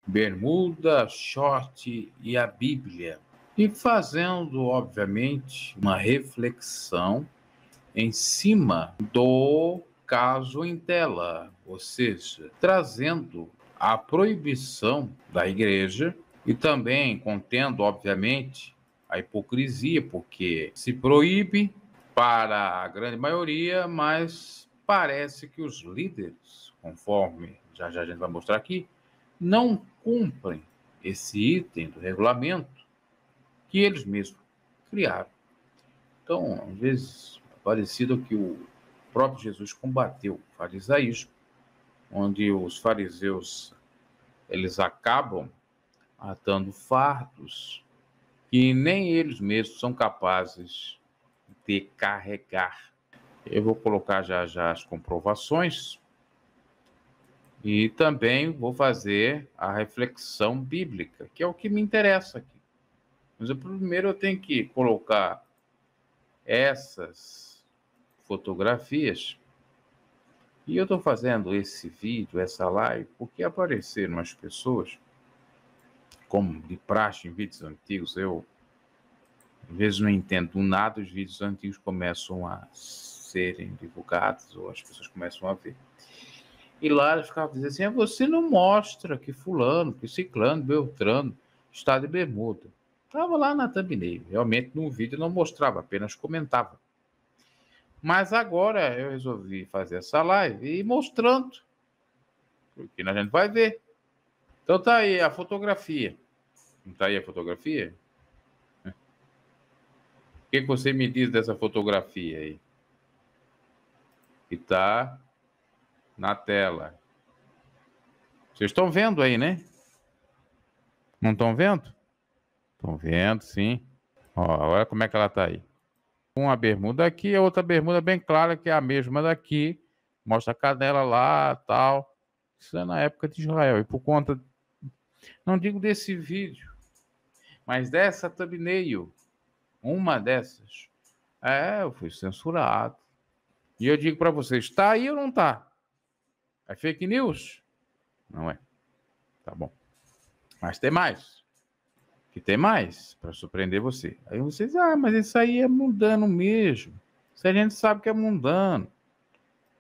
bermuda, short e a Bíblia. E fazendo, obviamente, uma reflexão em cima do caso em tela, ou seja, trazendo a proibição da igreja e também contendo, obviamente, a hipocrisia, porque se proíbe para a grande maioria, mas parece que os líderes, conforme já a gente vai mostrar aqui, não cumprem esse item do regulamento que eles mesmos criaram. Então, às vezes, é parecido que o próprio Jesus combateu o farisaísmo, onde os fariseus eles acabam atando fardos que nem eles mesmos são capazes de carregar. Eu vou colocar já já as comprovações e também vou fazer a reflexão bíblica, que é o que me interessa aqui. Mas primeiro eu tenho que colocar essas fotografias. E eu estou fazendo esse vídeo, essa live, porque apareceram umas pessoas, como de praxe em vídeos antigos, eu às vezes não entendo nada, os vídeos antigos começam a serem divulgados, ou as pessoas começam a ver. E lá eles ficavam dizendo assim, você não mostra que fulano, que ciclano, beltrano, está de bermuda. Estava lá na thumbnail, realmente no vídeo não mostrava, apenas comentava. Mas agora eu resolvi fazer essa live e mostrando, porque a gente vai ver. Então tá aí a fotografia. Não tá aí a fotografia? O que você me diz dessa fotografia aí? Que tá na tela. Vocês estão vendo aí, né? Não estão vendo? Estão vendo, sim. Ó, olha como é que ela tá aí. Uma bermuda aqui, a outra bermuda bem clara, que é a mesma daqui. Mostra a canela lá, tal. Isso é na época de Israel. E por conta, não digo desse vídeo, mas dessa thumbnail, uma dessas, eu fui censurado. E eu digo para vocês, tá aí ou não tá? É fake news? Não é. Tá bom. Mas tem mais. Que tem mais para surpreender você. Aí vocês, mas isso aí é mundano mesmo. Isso a gente sabe que é mundano.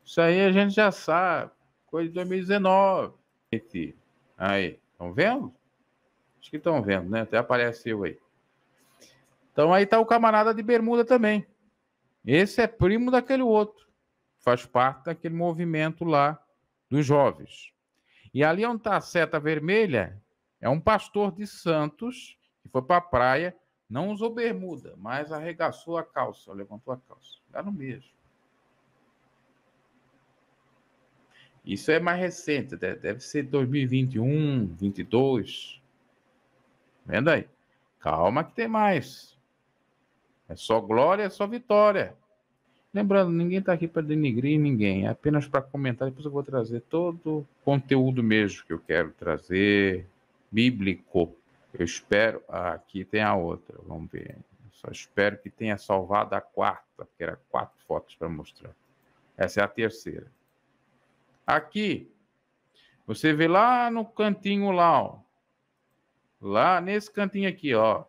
Isso aí a gente já sabe. Coisa de 2019. Aí, estão vendo? Acho que estão vendo, né? Até apareceu aí. Então aí tá o camarada de bermuda também. Esse é primo daquele outro. Faz parte daquele movimento lá dos jovens. E ali onde está a seta vermelha, é um pastor de Santos que foi para a praia, não usou bermuda, mas arregaçou a calça, levantou a calça. Dá no mesmo. Isso é mais recente, deve ser 2021, 22. Vendo aí? Calma que tem mais. É só glória, é só vitória. Lembrando, ninguém está aqui para denigrir ninguém, é apenas para comentar. Depois eu vou trazer todo o conteúdo mesmo que eu quero trazer, bíblico. Eu espero. Aqui tem a outra, vamos ver. Eu só espero que tenha salvado a quarta, porque era 4 fotos para mostrar. Essa é a terceira. Aqui, você vê lá no cantinho lá, ó. Lá nesse cantinho aqui, ó.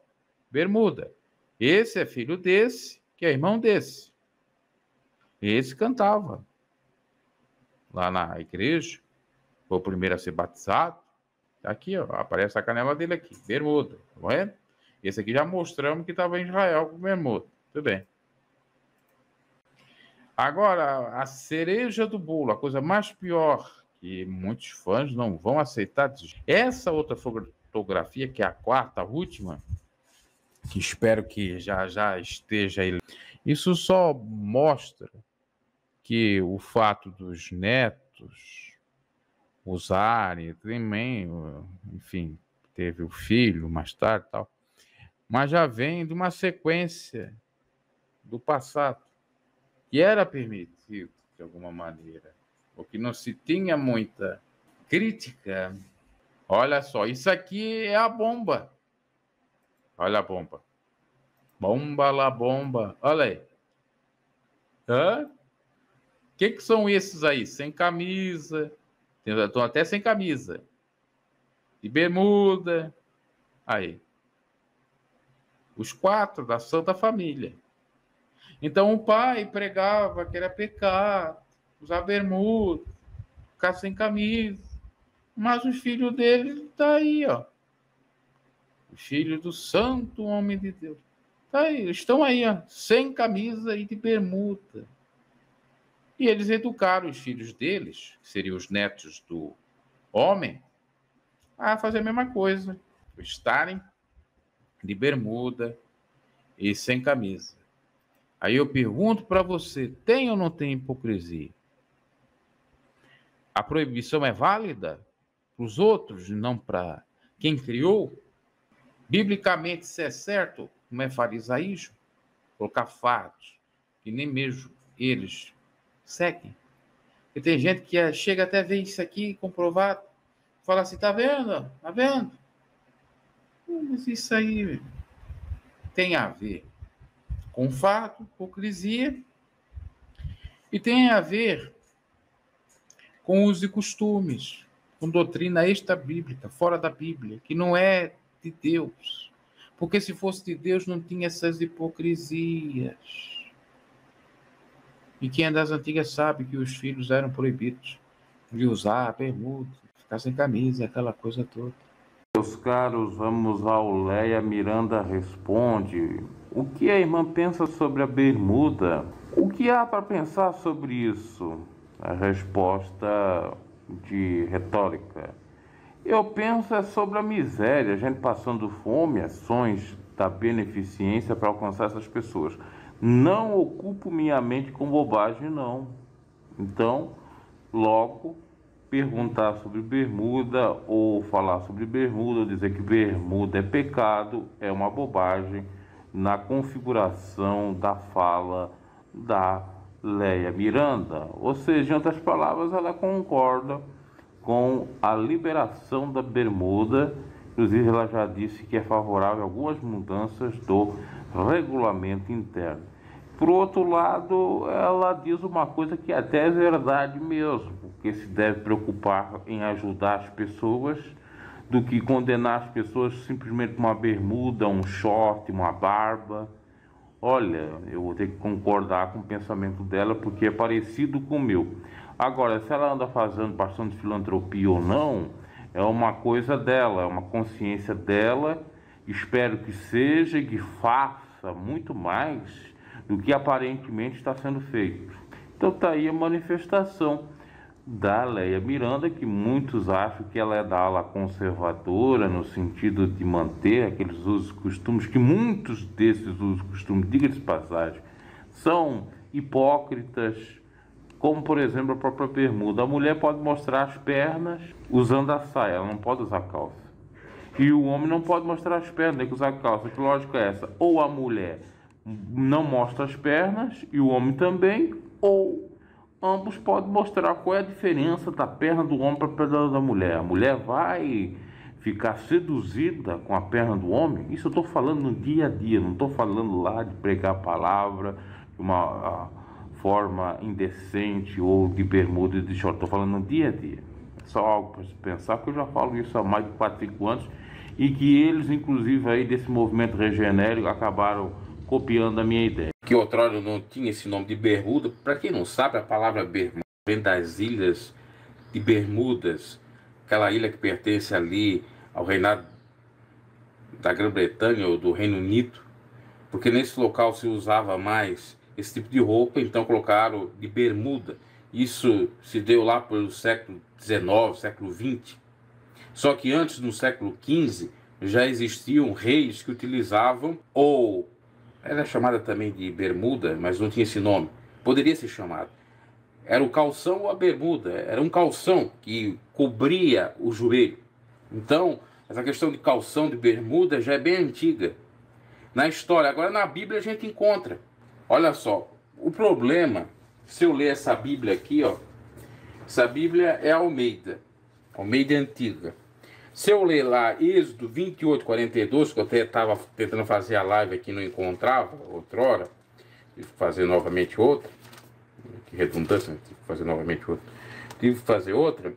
Bermuda. Esse é filho desse, que é irmão desse. Esse cantava lá na igreja, foi o primeiro a ser batizado. Aqui, ó, aparece a canela dele aqui, bermuda, tá vendo? Esse aqui já mostramos que estava em Israel com bermuda, tudo bem. Agora, a cereja do bolo, a coisa mais pior, que muitos fãs não vão aceitar. Essa outra fotografia, que é a quarta, a última, que espero que já esteja aí. Isso só mostra que o fato dos netos usarem, também, enfim, teve o filho mais tarde e tal, mas já vem de uma sequência do passado, que era permitido de alguma maneira, porque não se tinha muita crítica. Olha só, isso aqui é a bomba. Olha a bomba. Bomba lá, bomba. Olha aí. Hã? Que são esses aí? Sem camisa. Estão até sem camisa. de bermuda. Aí, os 4 da Santa Família. Então o pai pregava que era pecado usar bermuda, ficar sem camisa. Mas os filhos dele tá aí, ó. Os filhos do santo homem de Deus. Tá aí, estão aí, ó, sem camisa e de bermuda. E eles educaram os filhos deles, que seriam os netos do homem, a fazer a mesma coisa. Estarem de bermuda e sem camisa. Aí eu pergunto para você, tem ou não tem hipocrisia? A proibição é válida para os outros, não para quem criou? Biblicamente, se é certo, não é farisaísmo? Colocar fatos que nem mesmo eles seguem. E tem gente que chega até a ver isso aqui comprovado, fala assim, tá vendo? Tá vendo? Mas isso aí tem a ver com fato, hipocrisia, e tem a ver com usos e costumes, com doutrina extra-bíblica, fora da Bíblia, que não é de Deus. Porque se fosse de Deus, não tinha essas hipocrisias. E quem é das antigas sabe que os filhos eram proibidos de usar bermuda, ficar sem camisa, aquela coisa toda. Meus caros, vamos ao Leia Miranda Responde. O que a irmã pensa sobre a bermuda? O que há para pensar sobre isso? A resposta de retórica. Eu penso é sobre a miséria, a gente passando fome, ações da beneficência para alcançar essas pessoas. Não ocupo minha mente com bobagem, não. Então, logo, perguntar sobre bermuda ou falar sobre bermuda, ou dizer que bermuda é pecado, é uma bobagem na configuração da fala da Leia Miranda. Ou seja, em outras palavras, ela concorda com a liberação da bermuda. Inclusive, ela já disse que é favorável a algumas mudanças do regulamento interno. Por outro lado, ela diz uma coisa que até é verdade mesmo, porque se deve preocupar em ajudar as pessoas do que condenar as pessoas simplesmente com uma bermuda, um short, uma barba. Olha, eu vou ter que concordar com o pensamento dela, porque é parecido com o meu. Agora, se ela anda fazendo bastante filantropia ou não, é uma coisa dela, é uma consciência dela. Espero que seja e que faça muito mais do que aparentemente está sendo feito. Então está aí a manifestação da Leia Miranda, que muitos acham que ela é da ala conservadora, no sentido de manter aqueles usos e costumes, que muitos desses usos e costumes, diga-se de passagem, são hipócritas, como por exemplo a própria bermuda. A mulher pode mostrar as pernas usando a saia, ela não pode usar calça. E o homem não pode mostrar as pernas, tem que usar calça. Que lógica é essa? Ou a mulher não mostra as pernas e o homem também, ou ambos podem mostrar. Qual é a diferença da perna do homem para a perna da mulher. A mulher vai ficar seduzida com a perna do homem? Isso eu estou falando no dia a dia, não estou falando lá de pregar a palavra de uma forma indecente ou de bermuda e de short. Estou falando no dia a dia. Só algo para se pensar, porque eu já falo isso há mais de 4, 5 anos, e que eles, inclusive, aí desse movimento regenérico, acabaram copiando a minha ideia. Que outrora não tinha esse nome de bermuda. Para quem não sabe, a palavra bermuda vem das ilhas de Bermudas, aquela ilha que pertence ali ao reinado da Grã-Bretanha ou do Reino Unido, porque nesse local se usava mais esse tipo de roupa, então colocaram de bermuda. Isso se deu lá pelo século XIX, século XX. Só que antes, no século XV, já existiam reis que utilizavam, ou era chamada também de bermuda, mas não tinha esse nome, poderia ser chamado. Era o calção ou a bermuda, era um calção que cobria o joelho. Então, essa questão de calção, de bermuda, já é bem antiga na história. Agora, na Bíblia, a gente encontra. Olha só, o problema, se eu ler essa Bíblia aqui, ó, essa Bíblia é Almeida Antiga. Se eu ler lá Êxodo 28, 42, que eu até estava tentando fazer a live aqui, não encontrava, outrora, tive que fazer novamente outra, que redundância, tive que fazer novamente outra, tive que fazer outra,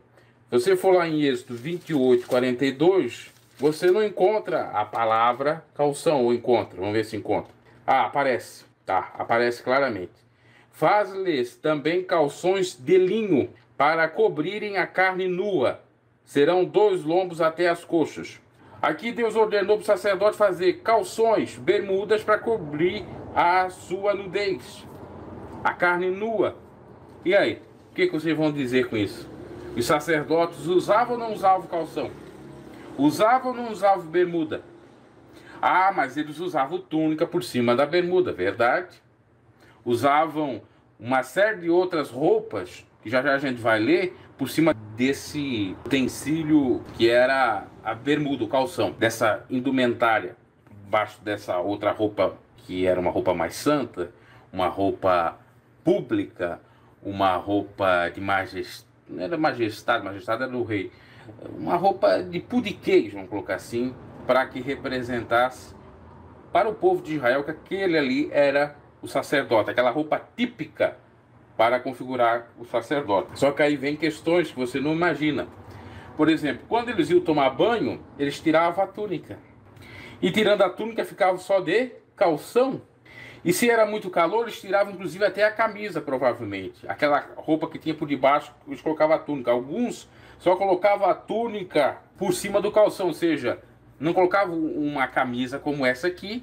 Se você for lá em Êxodo 28, 42, você não encontra a palavra calção, ou encontra? Vamos ver se encontra. Ah, aparece, tá, aparece claramente. Faz-lhes também calções de linho para cobrirem a carne nua. Serão 2 lombos até as coxas. Aqui Deus ordenou para o sacerdote fazer calções, bermudas para cobrir a sua nudez, a carne nua. E aí, o que vocês vão dizer com isso? Os sacerdotes usavam ou não usavam calção? Usavam ou não usavam bermuda? Ah, mas eles usavam túnica por cima da bermuda, verdade? Usavam uma série de outras roupas, que já já a gente vai ler, por cima desse utensílio que era a bermuda, o calção, dessa indumentária, embaixo dessa outra roupa que era uma roupa mais santa, uma roupa pública, uma roupa de majestade, não era majestade era do rei, uma roupa de pudiquês, vamos colocar assim, para que representasse para o povo de Israel que aquele ali era o sacerdote, aquela roupa típica para configurar o sacerdote. Só que aí vem questões que você não imagina. Por exemplo, quando eles iam tomar banho, eles tiravam a túnica. E tirando a túnica ficava só de calção. E se era muito calor, eles tiravam inclusive até a camisa, provavelmente. Aquela roupa que tinha por debaixo, eles colocavam a túnica. Alguns só colocavam a túnica por cima do calção, ou seja, não colocavam uma camisa como essa aqui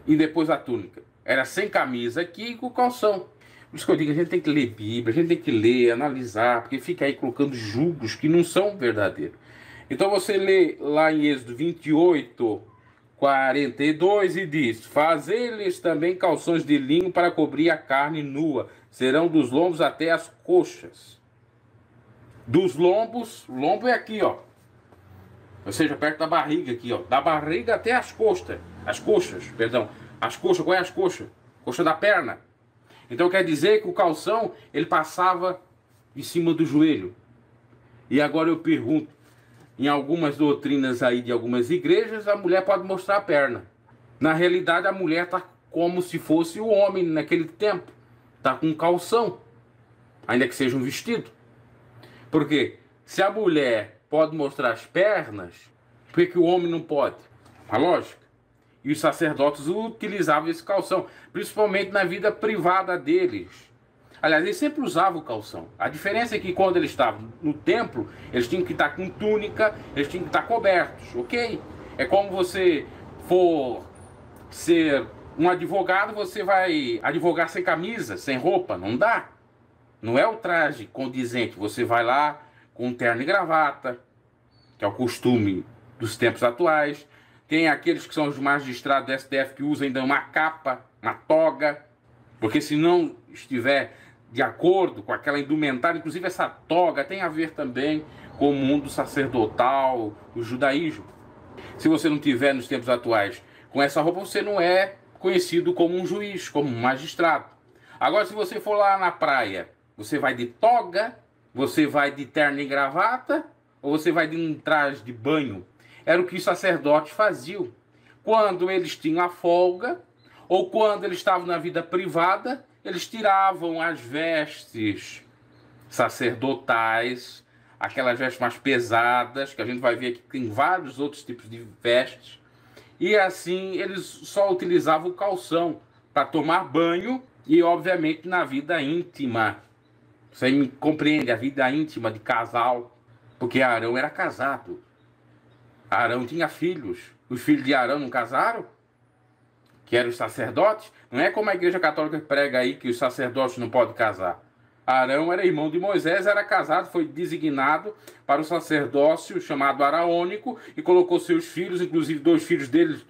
e depois a túnica. Era sem camisa aqui e com calção. Por isso que eu digo, a gente tem que ler Bíblia, a gente tem que ler, analisar, porque fica aí colocando julgos que não são verdadeiros. Então você lê lá em Êxodo 28, 42 e diz: fazer-lhes também calções de linho para cobrir a carne nua, serão dos lombos até as coxas. Dos lombos, o lombo é aqui, ó. Ou seja, perto da barriga aqui, ó. Da barriga até as coxas. As coxas, perdão. As coxas, qual é as coxas? Coxa da perna. Então quer dizer que o calção, ele passava em cima do joelho. E agora eu pergunto, em algumas doutrinas aí de algumas igrejas, a mulher pode mostrar a perna. Na realidade, a mulher está como se fosse o homem naquele tempo. Está com calção, ainda que seja um vestido. Porque se a mulher pode mostrar as pernas, por que o homem não pode? A lógica. E os sacerdotes utilizavam esse calção, principalmente na vida privada deles. Aliás, eles sempre usavam o calção. A diferença é que quando eles estavam no templo, eles tinham que estar com túnica, eles tinham que estar cobertos, ok? É como você for ser um advogado, você vai advogar sem camisa, sem roupa, não dá. Não é o traje condizente, você vai lá com terno e gravata, que é o costume dos tempos atuais. Tem aqueles que são os magistrados do STF que usam ainda uma capa, uma toga, porque se não estiver de acordo com aquela indumentária, inclusive essa toga tem a ver também com o mundo sacerdotal, o judaísmo. Se você não tiver nos tempos atuais com essa roupa, você não é conhecido como um juiz, como um magistrado. Agora, se você for lá na praia, você vai de toga, você vai de terno e gravata, ou você vai de um traje de banho? Era o que os sacerdotes faziam. Quando eles tinham a folga, ou quando eles estavam na vida privada, eles tiravam as vestes sacerdotais, aquelas vestes mais pesadas, que a gente vai ver aqui que tem vários outros tipos de vestes, e assim eles só utilizavam o calção para tomar banho e, obviamente, na vida íntima. Você me compreende? A vida íntima de casal, porque Arão era casado. Arão tinha filhos. Os filhos de Arão não casaram? Que eram os sacerdotes? Não é como a igreja católica prega aí que os sacerdotes não podem casar. Arão era irmão de Moisés, era casado, foi designado para o sacerdócio chamado araônico e colocou seus filhos, inclusive 2 filhos deles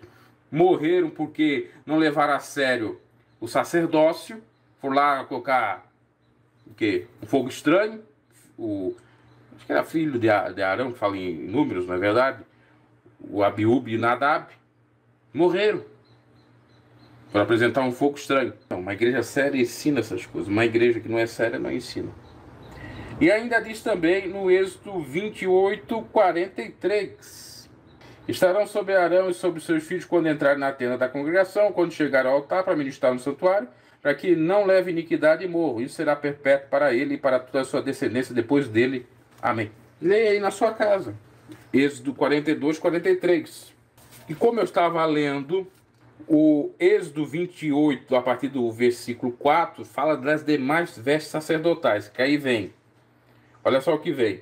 morreram porque não levaram a sério o sacerdócio. Foram lá colocar o quê? Um fogo estranho. Acho que era filho de Arão, que fala em números, não é verdade? O Abiúbe e Nadab morreram para apresentar um fogo estranho. Não, uma igreja séria ensina essas coisas. Uma igreja que não é séria não ensina. E ainda diz também no Êxodo 28, 43. Estarão sobre Arão e sobre seus filhos quando entrarem na tenda da congregação, quando chegar ao altar para ministrar no santuário, para que não leve iniquidade e morro. Isso será perpétuo para ele e para toda a sua descendência depois dele. Amém. Leia aí na sua casa. Êxodo 42, 43. E como eu estava lendo, o Êxodo 28, a partir do versículo 4, fala das demais vestes sacerdotais, que aí vem. Olha só o que vem.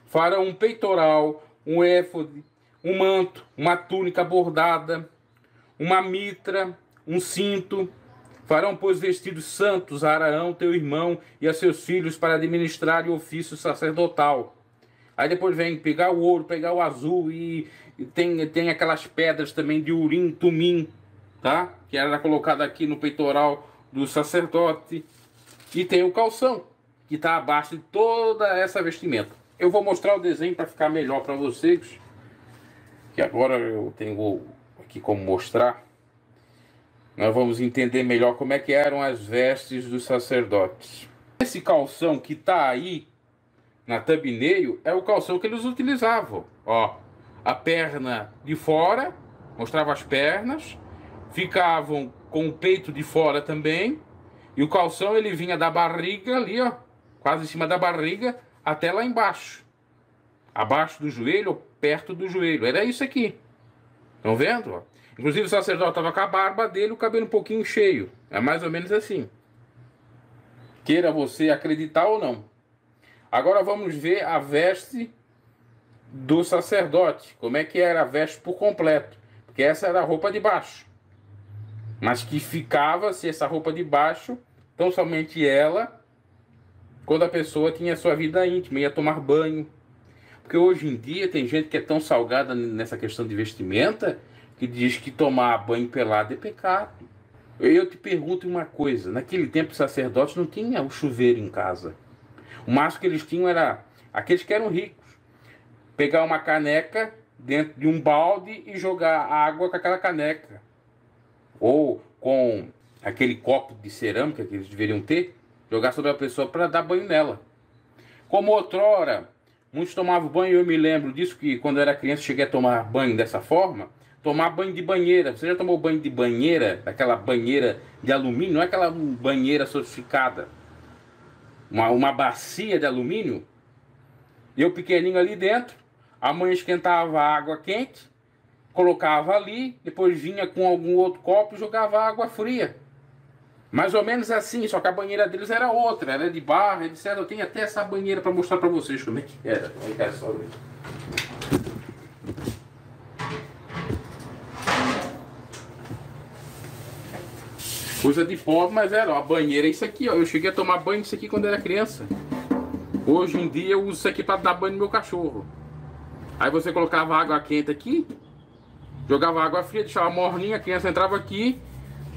Farão um peitoral, um éfode, um manto, uma túnica bordada, uma mitra, um cinto. Farão, pois, vestidos santos a Araão, teu irmão, e a seus filhos para administrar o ofício sacerdotal. Aí depois vem pegar o ouro, pegar o azul, e tem aquelas pedras também de Urim, Tumim, tá? Que era colocada aqui no peitoral do sacerdote. E tem o calção, que está abaixo de toda essa vestimenta. Eu vou mostrar o desenho para ficar melhor para vocês, que agora eu tenho aqui como mostrar. Nós vamos entender melhor como é que eram as vestes dos sacerdotes. Esse calção que está aí na thumbnail é o calção que eles utilizavam. Ó, a perna de fora, mostrava as pernas, ficavam com o peito de fora também, e o calção ele vinha da barriga ali, ó, quase em cima da barriga, até lá embaixo. Abaixo do joelho, ou perto do joelho. Era isso aqui. Estão vendo? Ó? Inclusive o sacerdote estava com a barba dele, o cabelo um pouquinho cheio. É mais ou menos assim. Queira você acreditar ou não. Agora vamos ver a veste do sacerdote. Como é que era a veste por completo. Porque essa era a roupa de baixo. Mas que ficava-se essa roupa de baixo, tão somente ela, quando a pessoa tinha sua vida íntima, ia tomar banho. Porque hoje em dia tem gente que é tão salgada nessa questão de vestimenta, que diz que tomar banho pelado é pecado. Eu te pergunto uma coisa, naquele tempo os sacerdotes não tinham o chuveiro em casa. O máximo que eles tinham era, aqueles que eram ricos, pegar uma caneca dentro de um balde e jogar água com aquela caneca. Ou com aquele copo de cerâmica que eles deveriam ter, jogar sobre a pessoa para dar banho nela. Como outrora, muitos tomavam banho, eu me lembro disso, que quando eu era criança cheguei a tomar banho dessa forma, tomar banho de banheira. Você já tomou banho de banheira, daquela banheira de alumínio? Não é aquela banheira sofisticada. Uma bacia de alumínio. Eu pequenininho ali dentro, a mãe esquentava água quente, colocava ali, depois vinha com algum outro copo e jogava água fria. Mais ou menos assim, só que a banheira deles era outra, era de barro, etc. Eu tenho até essa banheira para mostrar para vocês como é que era. Só ver. Coisa de pobre, mas era, ó, a banheira é isso aqui, ó. Eu cheguei a tomar banho disso aqui quando era criança. Hoje em dia eu uso isso aqui para dar banho no meu cachorro. Aí você colocava água quente aqui, jogava água fria, deixava morninha, a criança entrava aqui,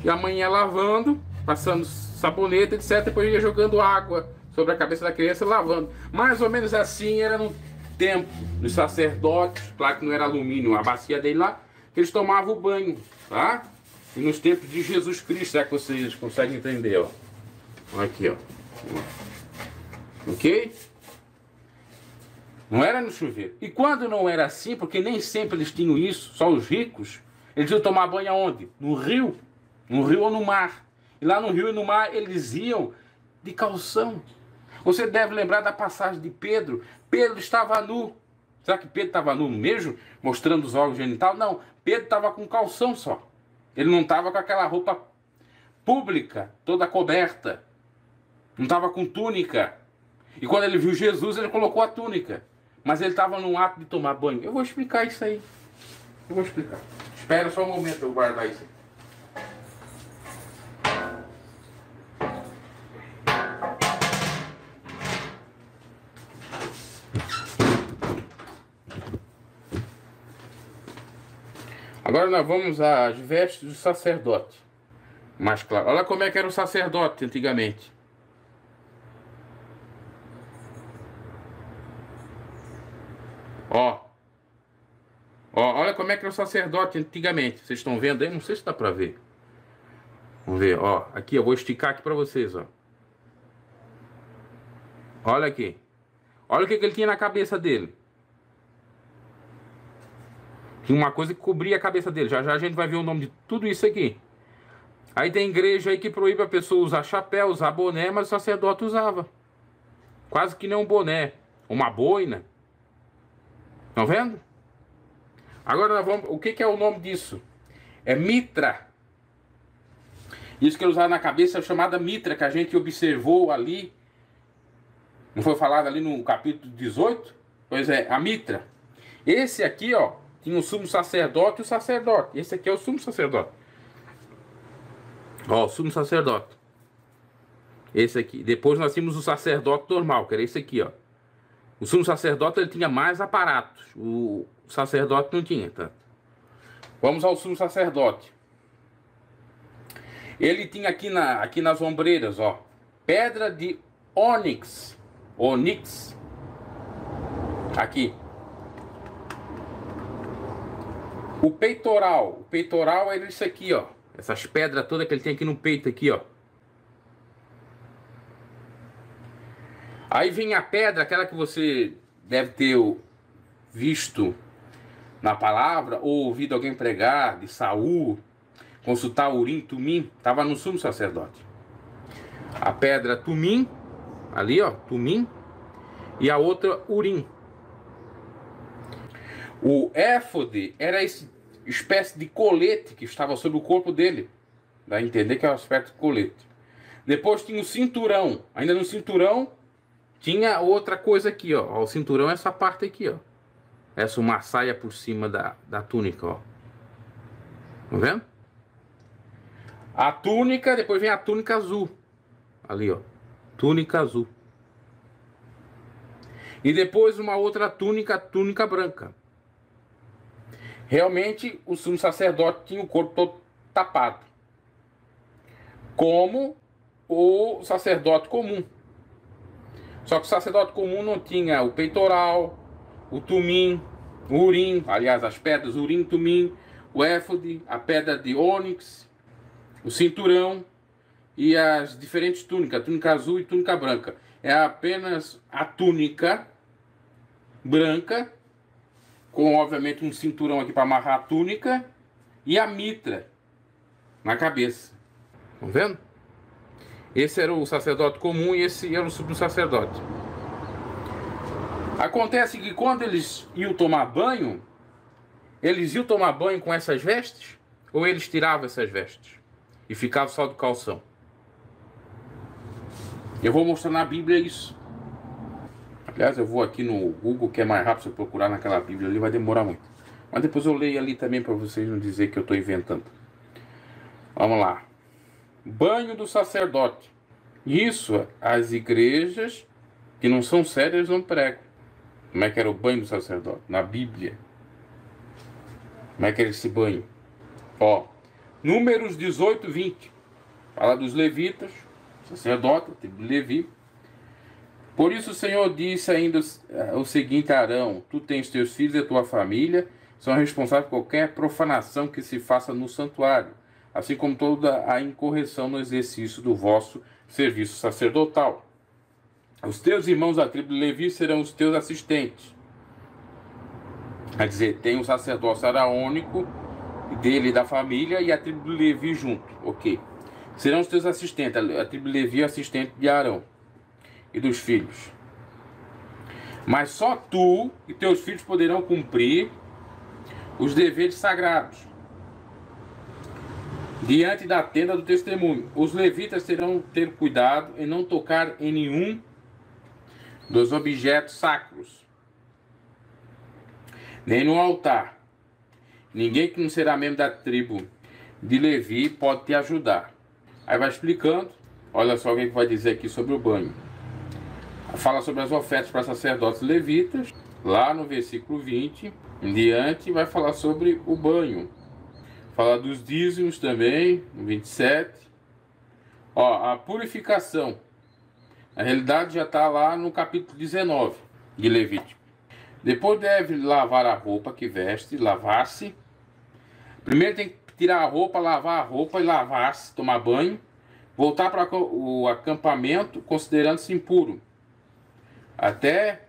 e a mãe ia lavando, passando sabonete, etc. Depois ia jogando água sobre a cabeça da criança, lavando. Mais ou menos assim era no tempo dos sacerdotes, claro que não era alumínio, a bacia dele lá, que eles tomavam o banho, tá? E nos tempos de Jesus Cristo, é que vocês conseguem entender, ó. Aqui, ó. Ok? Não era no chuveiro. E quando não era assim, porque nem sempre eles tinham isso, só os ricos, eles iam tomar banho aonde? No rio. No rio ou no mar. E lá no rio e no mar eles iam de calção. Você deve lembrar da passagem de Pedro. Pedro estava nu. Será que Pedro estava nu mesmo? Mostrando os órgãos genitais? Não. Pedro estava com calção só. Ele não estava com aquela roupa pública, toda coberta. Não estava com túnica. E quando ele viu Jesus, ele colocou a túnica. Mas ele estava num ato de tomar banho. Eu vou explicar isso aí. Eu vou explicar. Espera só um momento para eu guardar isso aí. Agora nós vamos às vestes do sacerdote. Mais claro. Olha como é que era o sacerdote antigamente. Ó. Ó, olha como é que era o sacerdote antigamente. Vocês estão vendo aí? Não sei se dá pra ver. Vamos ver, ó. Aqui, eu vou esticar aqui pra vocês, ó. Olha aqui. Olha o que ele tinha na cabeça dele. Tinha uma coisa que cobria a cabeça dele. Já já a gente vai ver o nome de tudo isso aqui. Aí tem igreja aí que proíbe a pessoa usar chapéu, usar boné, mas o sacerdote usava. Quase que nem um boné. Uma boina. Estão vendo? Agora nós vamos... O que é o nome disso? É mitra. Isso que eles usaram na cabeça é chamada mitra, que a gente observou ali. Não foi falado ali no capítulo 18? Pois é, a mitra. Esse aqui, ó, tinha o sumo sacerdote e o sacerdote. Esse aqui é o sumo sacerdote. Ó, o sumo sacerdote. Esse aqui. Depois nós tínhamos o sacerdote normal, que era esse aqui, ó. O sumo sacerdote, ele tinha mais aparatos. O sacerdote não tinha, tá? Vamos ao sumo sacerdote. Ele tinha aqui nas ombreiras, ó, pedra de ônix. Ônix. Aqui. O peitoral era isso aqui, ó. Essas pedras todas que ele tem aqui no peito, aqui, ó. Aí vem a pedra, aquela que você deve ter visto na palavra, ou ouvido alguém pregar, de Saul, consultar Urim, Tumim, estava no sumo sacerdote. A pedra Tumim, ali, ó, Tumim, e a outra Urim. O éfode era essa espécie de colete que estava sobre o corpo dele. Dá a entender que é uma espécie de colete. Depois tinha o cinturão. Ainda no cinturão tinha outra coisa aqui, ó. O cinturão é essa parte aqui, ó. Essa uma saia por cima da túnica, ó. Tá vendo? A túnica, depois vem a túnica azul. Ali, ó. Túnica azul. E depois uma outra túnica, túnica branca. Realmente, o sumo sacerdote tinha o corpo todo tapado. Como o sacerdote comum. Só que o sacerdote comum não tinha o peitoral, o tumim, o urim, aliás, as pedras urim, tumim, o éfode, a pedra de ônix, o cinturão e as diferentes túnicas, túnica azul e túnica branca. É apenas a túnica branca, com obviamente um cinturão aqui para amarrar a túnica e a mitra na cabeça. Estão vendo? Esse era o sacerdote comum e esse era o sumo sacerdote. Acontece que quando eles iam tomar banho, eles iam tomar banho com essas vestes? Ou eles tiravam essas vestes e ficavam só do calção? Eu vou mostrar na Bíblia isso. Aliás, eu vou aqui no Google, que é mais rápido se eu procurar naquela Bíblia ali, vai demorar muito. Mas depois eu leio ali também para vocês não dizer que eu estou inventando. Vamos lá. Banho do sacerdote. Isso, as igrejas que não são sérias não pregam. Como é que era o banho do sacerdote? Na Bíblia. Como é que era esse banho? Ó, Números 18, 20. Fala dos levitas, sacerdote, tribo de Levi. Por isso o Senhor disse ainda o seguinte a Arão: tu tens teus filhos e a tua família, são responsáveis por qualquer profanação que se faça no santuário, assim como toda a incorreção no exercício do vosso serviço sacerdotal. Os teus irmãos da tribo de Levi serão os teus assistentes. Quer dizer, tem o sacerdócio araônico dele e da família e a tribo de Levi junto, ok? Serão os teus assistentes, a tribo de Levi é assistente de Arão e dos filhos. Mas só tu e teus filhos poderão cumprir os deveres sagrados diante da tenda do testemunho. Os levitas terão ter cuidado em não tocar em nenhum dos objetos sacros, nem no altar. Ninguém que não será membro da tribo de Levi pode te ajudar. Aí vai explicando. Olha só o que vai dizer aqui sobre o banho. Fala sobre as ofertas para sacerdotes levitas. Lá no versículo 20 em diante vai falar sobre o banho. Fala dos dízimos também, no 27. Ó, a purificação. A realidade já está lá no capítulo 19 de Levítico. Depois deve lavar a roupa que veste, lavar-se. Primeiro tem que tirar a roupa, lavar a roupa e lavar-se, tomar banho. Voltar para o acampamento considerando-se impuro até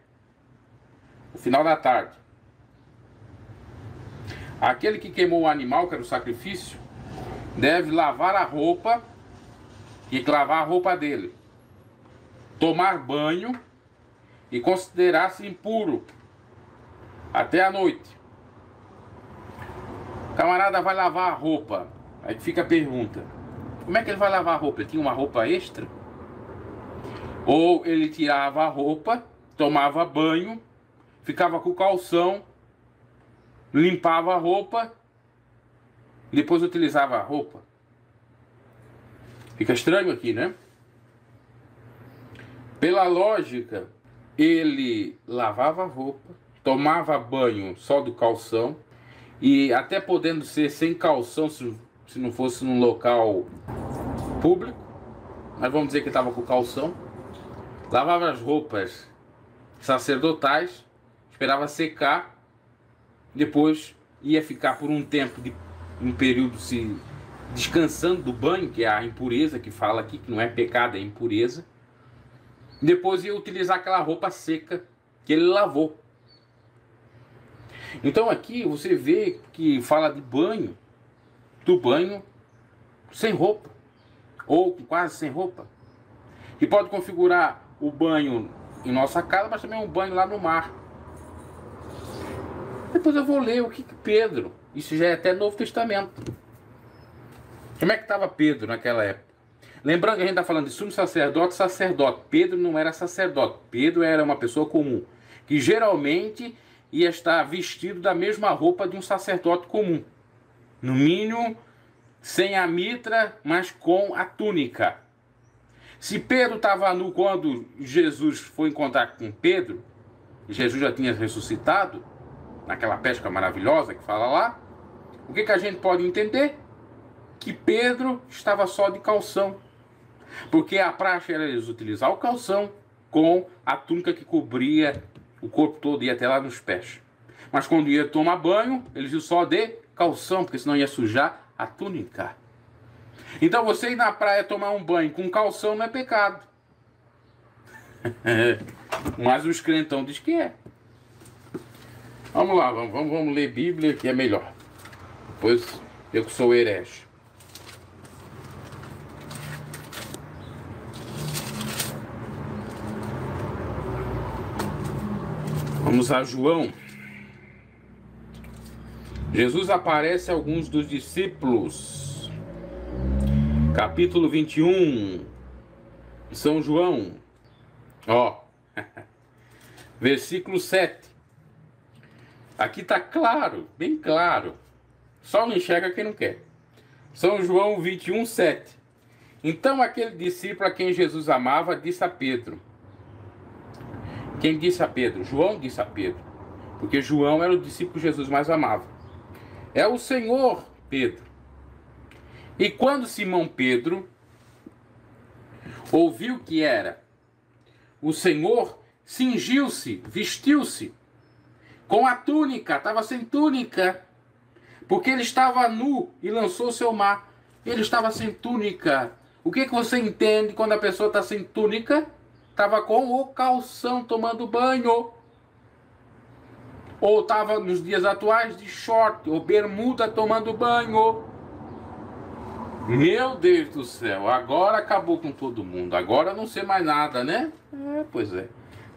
o final da tarde. Aquele que queimou o animal, que era o sacrifício, deve lavar a roupa e lavar a roupa dele, tomar banho e considerar-se impuro até a noite. O camarada vai lavar a roupa. Aí fica a pergunta: como é que ele vai lavar a roupa? Ele tinha uma roupa extra? Ou ele tirava a roupa, tomava banho, ficava com o calção, limpava a roupa, depois utilizava a roupa? Fica estranho aqui, né? Pela lógica, ele lavava a roupa, tomava banho só do calção, e até podendo ser sem calção se não fosse num local público, mas vamos dizer que estava com calção, lavava as roupas sacerdotais, esperava secar, depois ia ficar por um tempo, um período se descansando do banho, que é a impureza que fala aqui, que não é pecado, é impureza. Depois ia utilizar aquela roupa seca que ele lavou. Então aqui você vê que fala de banho, do banho sem roupa, ou quase sem roupa, que pode configurar o banho em nossa casa, mas também um banho lá no mar. Depois eu vou ler o que Pedro, isso já é até Novo Testamento. Como é que estava Pedro naquela época? Lembrando que a gente está falando de sumo sacerdote, sacerdote. Pedro não era sacerdote, Pedro era uma pessoa comum, que geralmente ia estar vestido da mesma roupa de um sacerdote comum. No mínimo, sem a mitra, mas com a túnica. Se Pedro estava nu quando Jesus foi encontrar com Pedro, Jesus já tinha ressuscitado, naquela pesca maravilhosa que fala lá, o que a gente pode entender? Que Pedro estava só de calção. Porque a praxe era eles utilizar o calção com a túnica que cobria o corpo todo, ia até lá nos pés. Mas quando ia tomar banho, eles iam só de calção, porque senão ia sujar a túnica. Então você ir na praia tomar um banho com calção não é pecado. Mas os crentão diz que é. Vamos lá, vamos ler Bíblia, que é melhor. Depois eu que sou herege. Vamos a João. Jesus aparece a alguns dos discípulos. Capítulo 21. São João. Ó. Versículo 7. Aqui está claro, bem claro. Só não enxerga quem não quer. São João 21, 7. Então aquele discípulo a quem Jesus amava disse a Pedro. Quem disse a Pedro? João disse a Pedro. Porque João era o discípulo que Jesus mais amava. É o Senhor, Pedro. E quando Simão Pedro ouviu que era o Senhor, cingiu-se, vestiu-se com a túnica, estava sem túnica, porque ele estava nu e lançou-se ao mar. Ele estava sem túnica. O que você entende quando a pessoa está sem túnica? Estava com o calção tomando banho. Ou estava nos dias atuais de short ou bermuda tomando banho. Meu Deus do céu, agora acabou com todo mundo. Agora não sei mais nada, né? Pois é.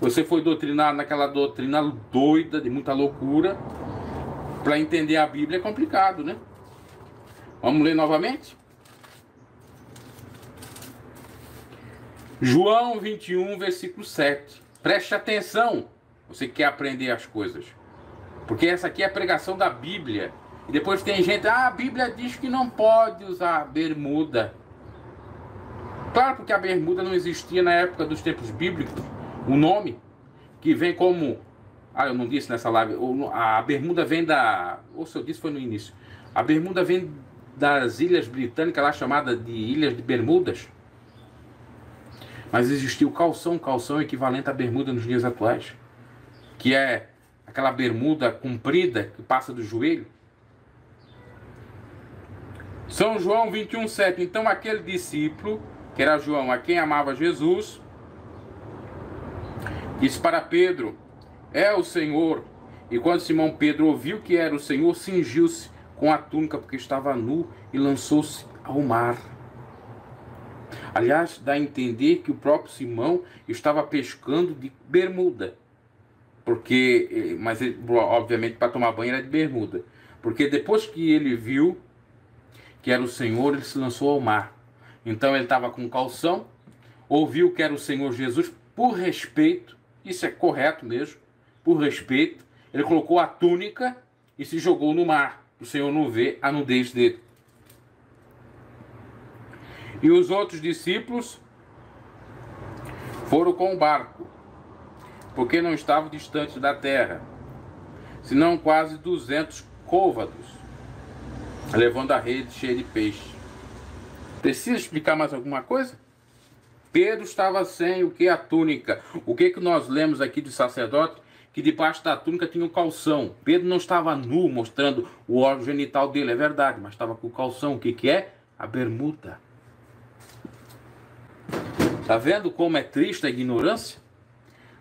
Você foi doutrinado naquela doutrina doida, de muita loucura. Para entender a Bíblia é complicado, né? Vamos ler novamente? João 21, versículo 7. Preste atenção, você quer aprender as coisas. Porque essa aqui é a pregação da Bíblia. E depois tem gente, a Bíblia diz que não pode usar bermuda. Claro, porque a bermuda não existia na época dos tempos bíblicos. O nome, que vem como... eu não disse nessa live. A bermuda vem da... Ou se eu disse foi no início. A bermuda vem das ilhas britânicas, lá chamada de Ilhas de Bermudas. Mas existia o calção. Calção é equivalente à bermuda nos dias atuais. Que é aquela bermuda comprida que passa do joelho. São João 21, 7. Então aquele discípulo, que era João, a quem amava Jesus, disse para Pedro, é o Senhor. E quando Simão Pedro ouviu que era o Senhor, cingiu-se com a túnica, porque estava nu, e lançou-se ao mar. Aliás, dá a entender que o próprio Simão estava pescando de bermuda. porque, mas ele, obviamente para tomar banho era de bermuda, porque depois que ele viu que era o Senhor, ele se lançou ao mar. Então ele estava com calção, ouviu que era o Senhor Jesus, por respeito, isso é correto mesmo, por respeito, ele colocou a túnica e se jogou no mar, para o Senhor não ver a nudez dele. E os outros discípulos foram com o barco, porque não estavam distantes da terra, senão quase 200 côvados, levando a rede cheia de peixe. Precisa explicar mais alguma coisa? Pedro estava sem o que? A túnica. O que nós lemos aqui de sacerdote? Que debaixo da túnica tinha um calção. Pedro não estava nu, mostrando o órgão genital dele, é verdade, mas estava com o calção. O que é? A bermuda. Tá vendo como é triste a ignorância?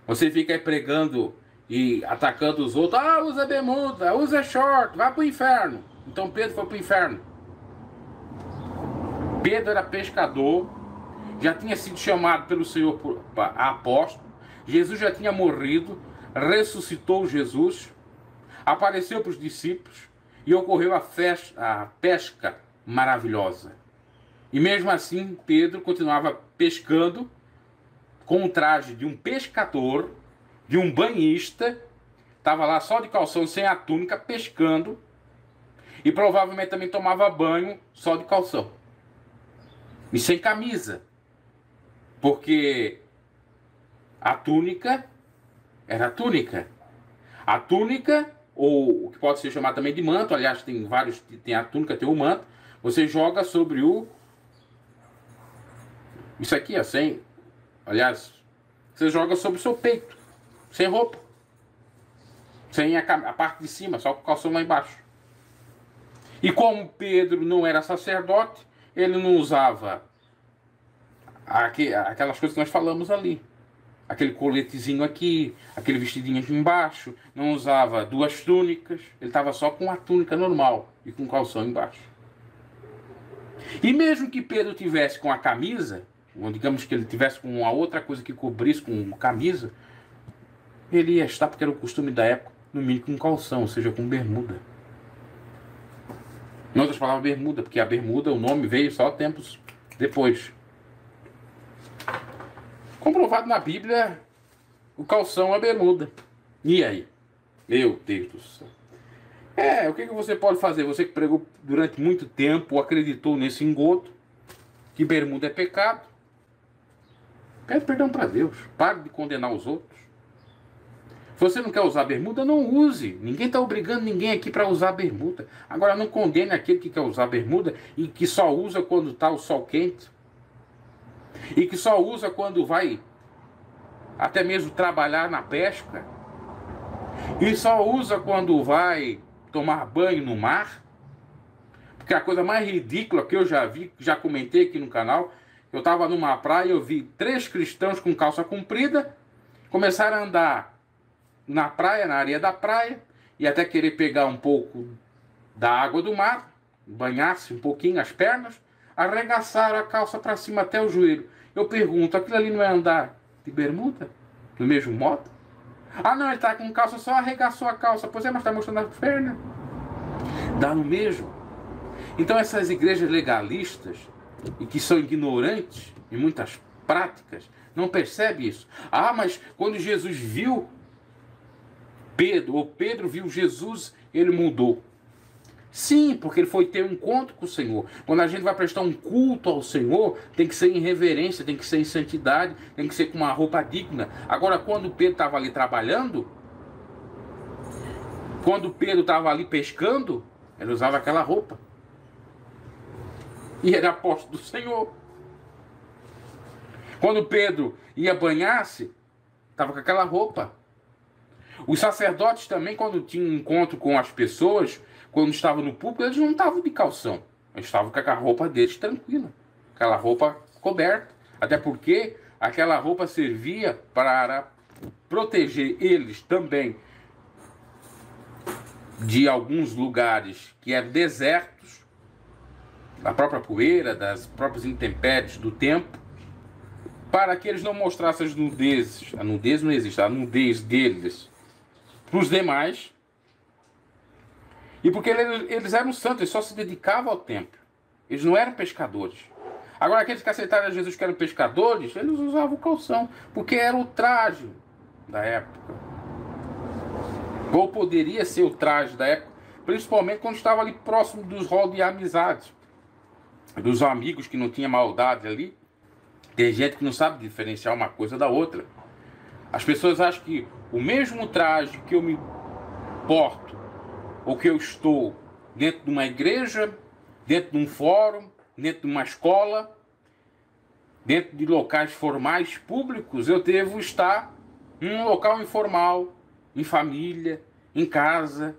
Você fica aí pregando e atacando os outros. Ah, usa bermuda, usa short, vai para o inferno. Então Pedro foi para o inferno. Pedro era pescador, já tinha sido chamado pelo Senhor a apóstolo. Jesus já tinha morrido, ressuscitou Jesus, apareceu para os discípulos e ocorreu a pesca maravilhosa. E mesmo assim, Pedro continuava pescando com o traje de um pescador, de um banhista, estava lá só de calção, sem a túnica, pescando, e provavelmente também tomava banho só de calção. E sem camisa, porque a túnica era a túnica. A túnica, ou o que pode ser chamado também de manto, aliás, tem vários, tem a túnica, tem o manto, você joga sobre o... Isso aqui, ó, sem... Aliás, você joga sobre o seu peito, sem roupa. Sem a parte de cima, só com o calção lá embaixo. E como Pedro não era sacerdote, ele não usava aquelas coisas que nós falamos ali. Aquele coletezinho aqui, aquele vestidinho aqui embaixo. Não usava duas túnicas. Ele estava só com a túnica normal e com o calção embaixo. E mesmo que Pedro tivesse com a camisa, ou digamos que ele tivesse com uma outra coisa que cobrisse com camisa, ele ia estar, porque era o costume da época, no mínimo com calção, ou seja, com bermuda. Em outras palavras, bermuda, porque a bermuda, o nome veio só tempos depois. Comprovado na Bíblia, o calção é a bermuda. E aí? Meu Deus do céu. O que você pode fazer? Você que pregou durante muito tempo, acreditou nesse engodo, que bermuda é pecado, pede perdão para Deus. Pare de condenar os outros. Se você não quer usar bermuda, não use. Ninguém está obrigando ninguém aqui para usar bermuda. Agora, não condene aquele que quer usar bermuda e que só usa quando está o sol quente. E que só usa quando vai até mesmo trabalhar na pesca. E só usa quando vai tomar banho no mar. Porque a coisa mais ridícula que eu já vi, já comentei aqui no canal, eu estava numa praia e eu vi 3 cristãos com calça comprida, começaram a andar na praia, na areia da praia, e até querer pegar um pouco da água do mar, banhar-se um pouquinho as pernas, arregaçaram a calça para cima até o joelho. Eu pergunto, aquilo ali não é andar de bermuda? Do mesmo modo? Ah não, ele está com calça, só arregaçou a calça. Pois é, mas está mostrando a perna. Dá no mesmo. Então essas igrejas legalistas, e que são ignorantes em muitas práticas, não percebem isso. Ah, mas quando Jesus viu Pedro, ou Pedro viu Jesus, ele mudou. Sim, porque ele foi ter um encontro com o Senhor. Quando a gente vai prestar um culto ao Senhor, tem que ser em reverência, tem que ser em santidade, tem que ser com uma roupa digna. Agora, quando Pedro estava ali trabalhando, quando Pedro estava ali pescando, ele usava aquela roupa. E era apóstolo do Senhor. Quando Pedro ia banhar-se, estava com aquela roupa. Os sacerdotes também, quando tinham um encontro com as pessoas, quando estavam no púlpito, eles não estavam de calção. Eles estavam com a roupa deles tranquila. Aquela roupa coberta. Até porque aquela roupa servia para proteger eles também de alguns lugares que eram desertos, da própria poeira, das próprias intempéries do tempo, para que eles não mostrassem as nudezes. A nudez não existe, a nudez deles para os demais. E porque eles eram santos, eles só se dedicavam ao templo. Eles não eram pescadores. Agora, aqueles que aceitaram Jesus que eram pescadores, eles usavam o calção, porque era o traje da época. Ou poderia ser o traje da época, principalmente quando estava ali próximo dos rol de amizades, dos amigos que não tinha maldade ali. Tem gente que não sabe diferenciar uma coisa da outra. As pessoas acham que o mesmo traje que eu me porto, ou que eu estou dentro de uma igreja, dentro de um fórum, dentro de uma escola, dentro de locais formais públicos, eu devo estar em um local informal, em família, em casa,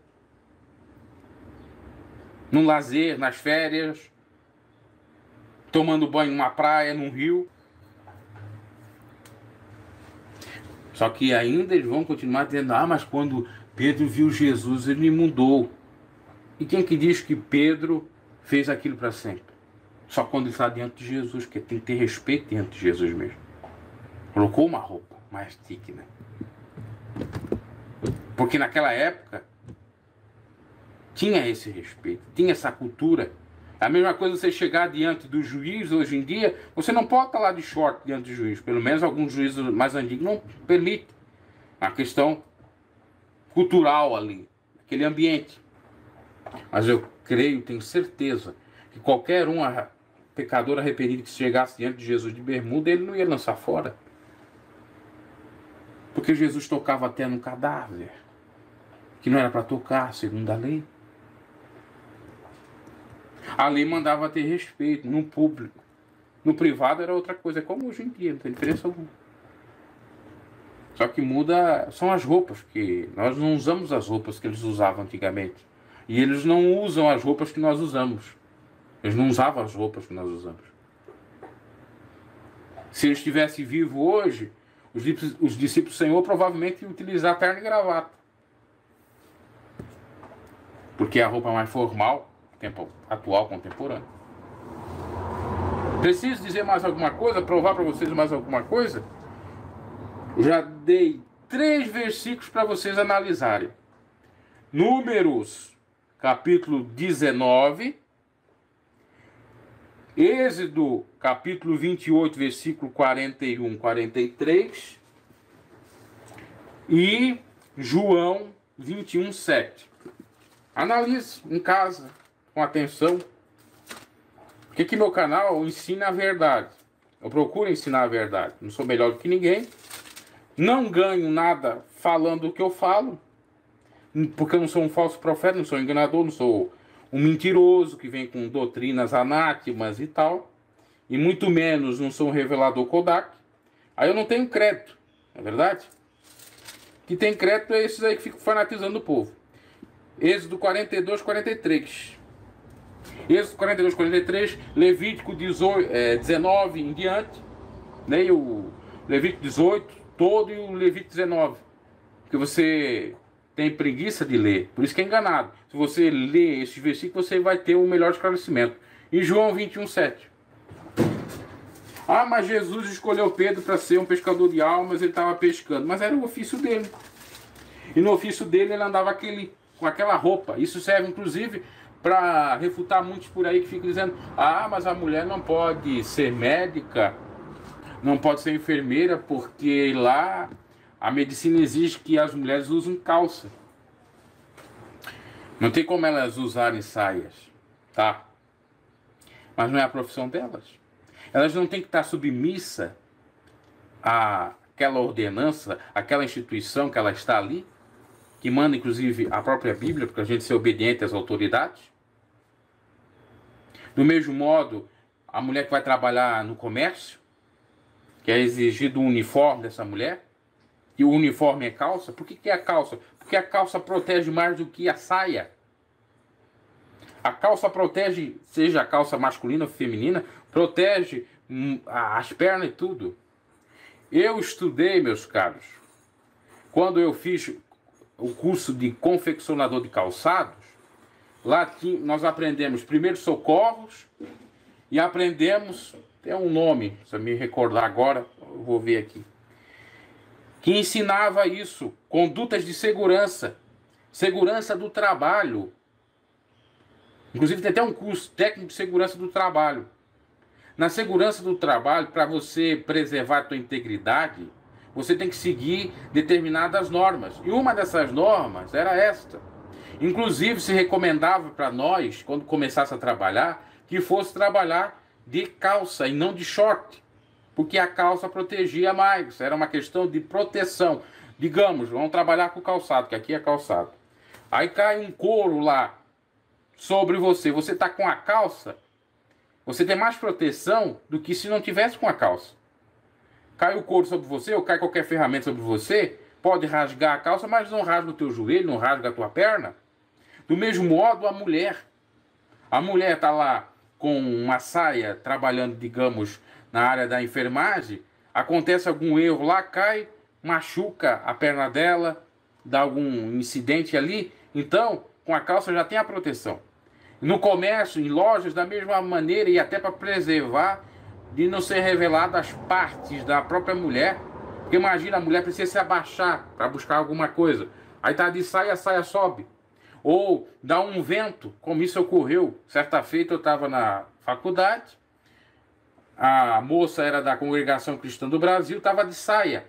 no lazer, nas férias, tomando banho numa praia, num rio. Só que ainda eles vão continuar dizendo, mas quando Pedro viu Jesus, ele mudou. E quem que diz que Pedro fez aquilo para sempre? Só quando ele está diante de Jesus, porque tem que ter respeito diante de Jesus mesmo. Colocou uma roupa mais digna. Porque naquela época tinha esse respeito, tinha essa cultura. É a mesma coisa você chegar diante do juiz hoje em dia, você não pode estar lá de short diante do juiz. Pelo menos alguns juízes mais antigos não permitem. A questão cultural ali, aquele ambiente. Mas eu creio, tenho certeza, que qualquer pecador arrependido que chegasse diante de Jesus de bermuda, ele não ia lançar fora. Porque Jesus tocava até no cadáver, que não era para tocar, segundo a lei. A lei mandava ter respeito no público. No privado era outra coisa, como hoje em dia, não tem diferença alguma. Só que muda, são as roupas, que nós não usamos as roupas que eles usavam antigamente. E eles não usam as roupas que nós usamos. Eles não usavam as roupas que nós usamos. Se eles estivessem vivos hoje, os discípulos do Senhor provavelmente iam utilizar terno e gravata. Porque é a roupa mais formal, tempo atual, contemporâneo. Preciso dizer mais alguma coisa? Provar para vocês mais alguma coisa? Já dei 3 versículos para vocês analisarem. Números, capítulo 19. Êxodo, capítulo 28, versículo 41, 43. E João 21, 7. Analise em casa, com atenção. Porque meu canal ensina a verdade. Eu procuro ensinar a verdade. Não sou melhor do que ninguém. Não ganho nada falando o que eu falo. Porque eu não sou um falso profeta, não sou um enganador, não sou um mentiroso que vem com doutrinas anátemas e tal. E muito menos não sou um revelador Kodak. Aí eu não tenho crédito, não é verdade? Que tem crédito é esses aí que ficam fanatizando o povo. Êxodo 42, 43. Êxodo 42, 43, Levítico 19 em diante, né? E o Levítico 18 todo e o Levítico 19. Porque você tem preguiça de ler, por isso que é enganado. Se você ler esses versículos, você vai ter um melhor esclarecimento. E João 21, 7. Mas Jesus escolheu Pedro para ser um pescador de almas, ele estava pescando. Mas era o ofício dele. E no ofício dele ele andava com aquela roupa. Isso serve inclusive para refutar muitos por aí que ficam dizendo: mas a mulher não pode ser médica, não pode ser enfermeira, porque lá a medicina exige que as mulheres usem calça. Não tem como elas usarem saias, tá? Mas não é a profissão delas. Elas não têm que estar submissa àquela ordenança, àquela instituição que ela está ali, que manda inclusive a própria Bíblia, porque a gente ser obediente às autoridades. Do mesmo modo, a mulher que vai trabalhar no comércio, que é exigido um uniforme dessa mulher, e o uniforme é calça. Por que é a calça? Porque a calça protege mais do que a saia. A calça protege, seja a calça masculina ou feminina, protege as pernas e tudo. Eu estudei, meus caros, quando eu fiz o curso de confeccionador de calçados, lá nós aprendemos primeiros socorros e aprendemos, tem um nome, se eu me recordar agora, eu vou ver aqui, que ensinava isso, condutas de segurança, segurança do trabalho. Inclusive tem até um curso técnico de segurança do trabalho. Na segurança do trabalho, para você preservar a tua integridade, você tem que seguir determinadas normas. E uma dessas normas era esta. Inclusive se recomendava para nós, quando começasse a trabalhar, que fosse trabalhar de calça e não de short. Porque a calça protegia mais, era uma questão de proteção. Digamos, vamos trabalhar com calçado, que aqui é calçado. Aí cai um couro lá sobre você, você está com a calça, você tem mais proteção do que se não tivesse com a calça. Cai o couro sobre você, ou cai qualquer ferramenta sobre você, pode rasgar a calça, mas não rasga o teu joelho, não rasga a tua perna. Do mesmo modo, a mulher está lá com uma saia, trabalhando, digamos, na área da enfermagem, acontece algum erro lá, cai, machuca a perna dela, dá algum incidente ali, então, com a calça já tem a proteção. No comércio, em lojas, da mesma maneira, e até para preservar de não ser revelado as partes da própria mulher. Porque imagina, a mulher precisa se abaixar para buscar alguma coisa. Aí tá de saia, a saia sobe. Ou dá um vento, como isso ocorreu. Certa feita eu estava na faculdade, a moça era da Congregação Cristã do Brasil, estava de saia.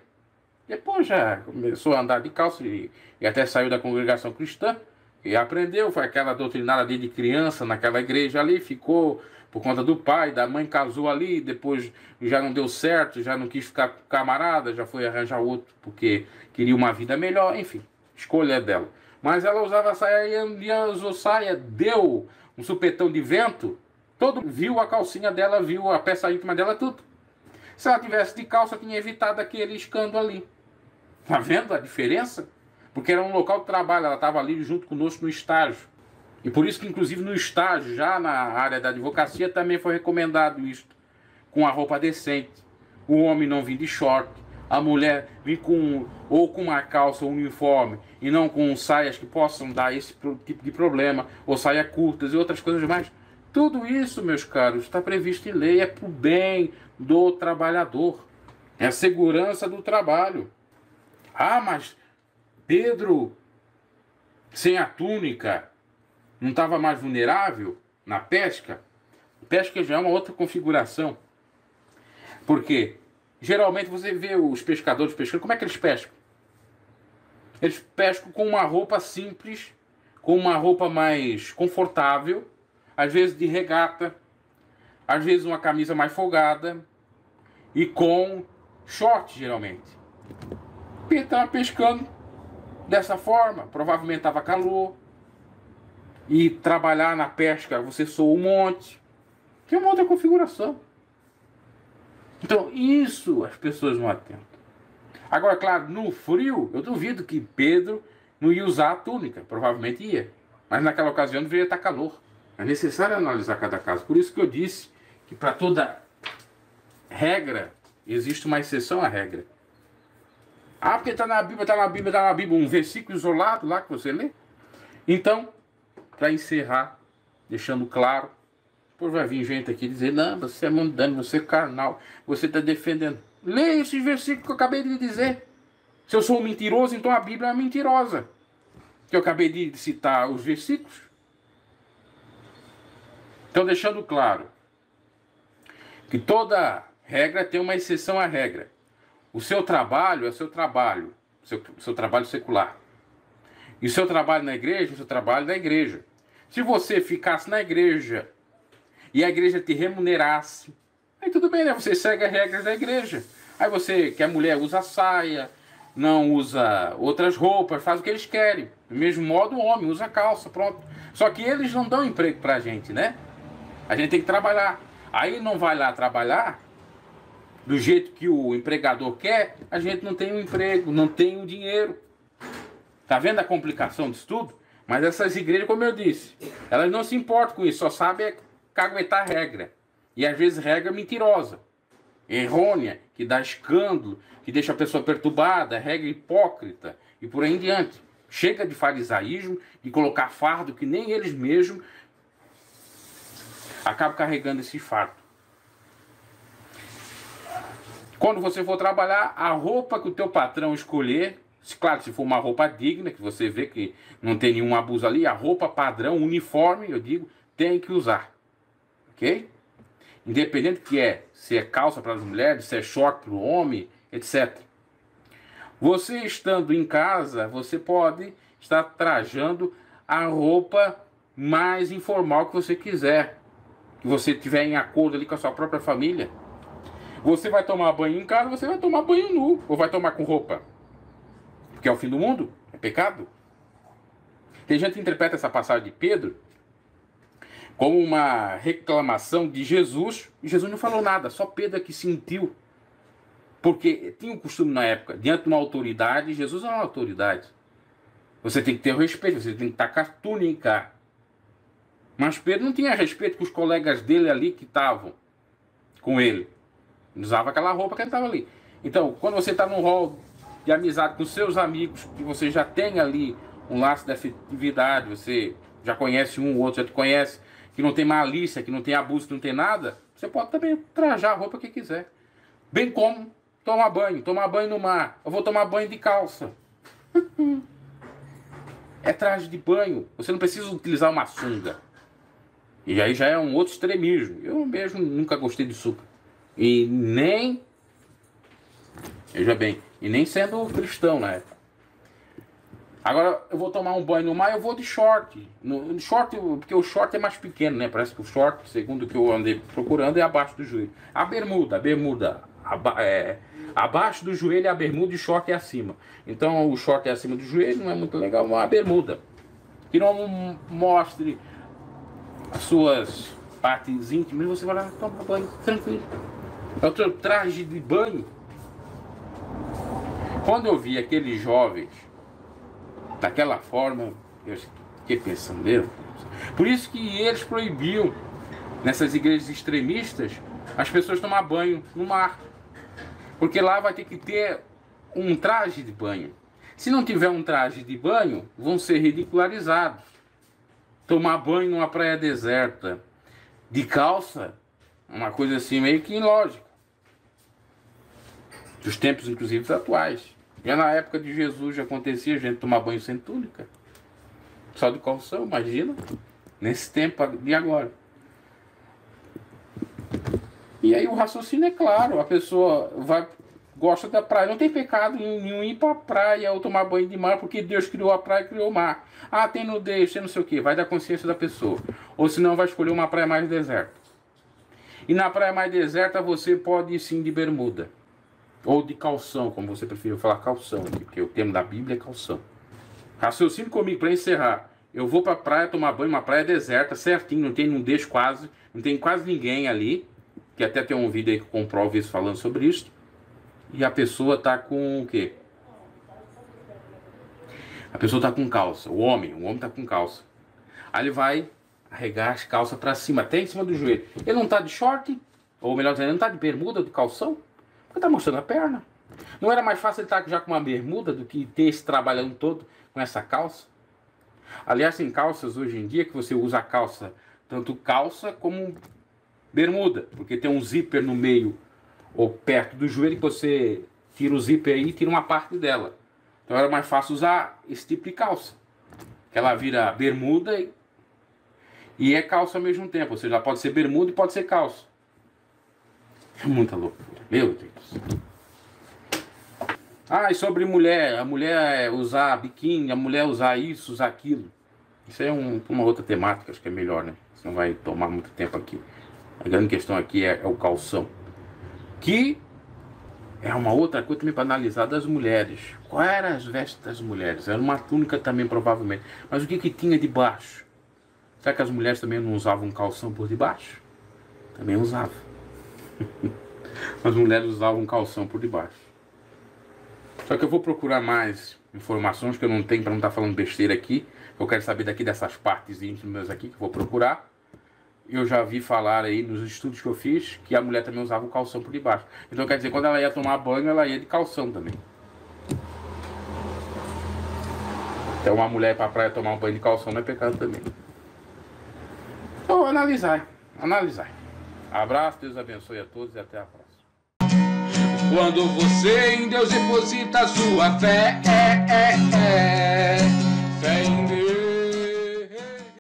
Depois já começou a andar de calça e até saiu da Congregação Cristã. E aprendeu, foi aquela doutrinada desde criança naquela igreja ali, ficou por conta do pai, da mãe casou ali, depois já não deu certo, já não quis ficar com camarada, já foi arranjar outro porque queria uma vida melhor, enfim, escolha dela. Mas ela usava saia e um dia usou saia, deu um supetão de vento, todo viu a calcinha dela, viu a peça íntima dela, tudo. Se ela tivesse de calça, tinha evitado aquele escândalo ali. Tá vendo a diferença? Porque era um local de trabalho, ela estava ali junto conosco no estágio. E por isso que, inclusive, no estágio, já na área da advocacia, também foi recomendado isto, com a roupa decente. O homem não vir de short, a mulher vir ou com uma calça ou um uniforme, e não com saias que possam dar esse tipo de problema, ou saias curtas e outras coisas mais. Tudo isso, meus caros, está previsto em lei, é para o bem do trabalhador. É a segurança do trabalho. Ah, mas Pedro, sem a túnica, não estava mais vulnerável na pesca? Pesca já é uma outra configuração. Porque geralmente você vê os pescadores pescando, como é que eles pescam? Eles pescam com uma roupa simples, com uma roupa mais confortável, às vezes de regata, às vezes uma camisa mais folgada e com short, geralmente. Porque estava pescando dessa forma, provavelmente estava calor, e trabalhar na pesca você soa um monte, que é uma outra configuração. Então isso as pessoas não atentam. Agora, claro, no frio, eu duvido que Pedro não ia usar a túnica, provavelmente ia, mas naquela ocasião deveria estar calor. É necessário analisar cada caso, por isso que eu disse que para toda regra existe uma exceção à regra. Ah, porque está na Bíblia, está na Bíblia, está na Bíblia, um versículo isolado lá que você lê. Então, para encerrar, deixando claro, depois vai vir gente aqui dizer, não, você é mundano, você é carnal, você está defendendo. Leia esses versículos que eu acabei de dizer. Se eu sou um mentiroso, então a Bíblia é mentirosa. Que eu acabei de citar os versículos. Então, deixando claro que toda regra tem uma exceção à regra. O seu trabalho é seu trabalho, seu trabalho secular. E o seu trabalho na igreja é o seu trabalho na igreja. Se você ficasse na igreja e a igreja te remunerasse, aí tudo bem, né? Você segue as regras da igreja. Aí você, que a mulher usa saia, não usa outras roupas, faz o que eles querem. Do mesmo modo o homem usa calça, pronto. Só que eles não dão emprego pra gente, né? A gente tem que trabalhar. Aí não vai lá trabalhar do jeito que o empregador quer, a gente não tem um emprego, não tem um dinheiro. Tá vendo a complicação disso tudo? Mas essas igrejas, como eu disse, elas não se importam com isso, só sabem caguetar regra. E às vezes regra mentirosa, errônea, que dá escândalo, que deixa a pessoa perturbada, regra hipócrita e por aí em diante. Chega de farisaísmo, de colocar fardo que nem eles mesmos acabam carregando esse fardo. Quando você for trabalhar, a roupa que o teu patrão escolher, claro, se for uma roupa digna, que você vê que não tem nenhum abuso ali, a roupa padrão, uniforme, eu digo, tem que usar. Ok? Independente que se é calça para as mulheres, se é short para o homem, etc. Você estando em casa, você pode estar trajando a roupa mais informal que você quiser. Que você tiver em acordo ali com a sua própria família. Você vai tomar banho em casa, você vai tomar banho nu. Ou vai tomar com roupa. Porque é o fim do mundo. É pecado. Tem gente que interpreta essa passagem de Pedro como uma reclamação de Jesus. E Jesus não falou nada. Só Pedro é que sentiu. Porque tinha um costume na época. Diante de uma autoridade, Jesus é uma autoridade. Você tem que ter o respeito. Você tem que estar com a túnica. Mas Pedro não tinha respeito com os colegas dele ali que estavam com ele. Usava aquela roupa que ele estava ali. Então, quando você está num rol de amizade com seus amigos, que você já tem ali um laço de afetividade, você já conhece um, o outro já te conhece, que não tem malícia, que não tem abuso, que não tem nada, você pode também trajar a roupa que quiser. Bem como tomar banho no mar. Eu vou tomar banho de calça. É traje de banho. Você não precisa utilizar uma sunga. E aí já é um outro extremismo. Eu mesmo nunca gostei de sunga. E nem... Veja bem, e nem sendo cristão na época. Agora eu vou tomar um banho no mar, eu vou de short. No short, porque o short é mais pequeno, né? Parece que o short, segundo o que eu andei procurando, é abaixo do joelho. A bermuda. Abaixo do joelho é a bermuda e o short é acima. Então o short é acima do joelho, não é muito legal, mas a bermuda. Que não mostre as suas partes íntimas, você vai lá, toma banho, tranquilo. É o teu traje de banho. Quando eu vi aqueles jovens daquela forma, eu fiquei pensando, meu, por isso que eles proibiam, nessas igrejas extremistas, as pessoas tomar banho no mar. Porque lá vai ter que ter um traje de banho. Se não tiver um traje de banho, vão ser ridicularizados. Tomar banho numa praia deserta de calça, uma coisa assim meio que ilógica. Dos tempos, inclusive, atuais. Já na época de Jesus já acontecia a gente tomar banho sem túnica. Só de calção, imagina. Nesse tempo de agora. E aí o raciocínio é claro. A pessoa gosta da praia. Não tem pecado nenhum ir para a praia ou tomar banho de mar, porque Deus criou a praia e criou o mar. Ah, tem nudez, tem não sei o que. Vai da consciência da pessoa. Ou senão vai escolher uma praia mais deserta. E na praia mais deserta você pode ir sim de bermuda. Ou de calção, como você preferiu falar calção aqui, porque o termo da Bíblia é calção. Raciocínio comigo para encerrar. Eu vou para a praia tomar banho, uma praia deserta, certinho, não tem nudez quase, não tem quase ninguém ali, que até tem um vídeo aí que comprova isso falando sobre isso. E a pessoa tá com o quê? A pessoa tá com calça, o homem tá com calça. Aí ele vai arregar as calças para cima, até em cima do joelho. Ele não tá de short, ou melhor dizendo, ele não tá de bermuda ou de calção, porque tá mostrando a perna. Não era mais fácil ele estar já com uma bermuda do que ter esse trabalhando todo com essa calça? Aliás, tem calças hoje em dia que você usa a calça, tanto calça como bermuda, porque tem um zíper no meio ou perto do joelho que você tira o zíper aí e tira uma parte dela. Então era mais fácil usar esse tipo de calça. Que ela vira bermuda e é calça ao mesmo tempo. Ou seja, ela pode ser bermuda e pode ser calça. É muita loucura. Meu Deus. Ah, e sobre mulher. A mulher usar biquíni, a mulher usar isso, usar aquilo. Isso é uma outra temática, acho que é melhor, né? Isso não vai tomar muito tempo aqui. A grande questão aqui é o calção. Que é uma outra coisa também para analisar das mulheres. Qual eram as vestes das mulheres? Era uma túnica também, provavelmente. Mas o que tinha de baixo? Será que as mulheres também não usavam calção por debaixo? Também usavam. As mulheres usavam calção por debaixo. Só que eu vou procurar mais informações que eu não tenho para não estar falando besteira aqui. Eu quero saber daqui dessas partes íntimas aqui que eu vou procurar. Eu já vi falar aí nos estudos que eu fiz que a mulher também usava o calção por debaixo. Então quer dizer, quando ela ia tomar banho, ela ia de calção também. Então uma mulher ir pra praia tomar um banho de calção não é pecado também. Então analisar. Abraço, Deus abençoe a todos e até a próxima. Quando você em Deus deposita sua fé, fé em Deus.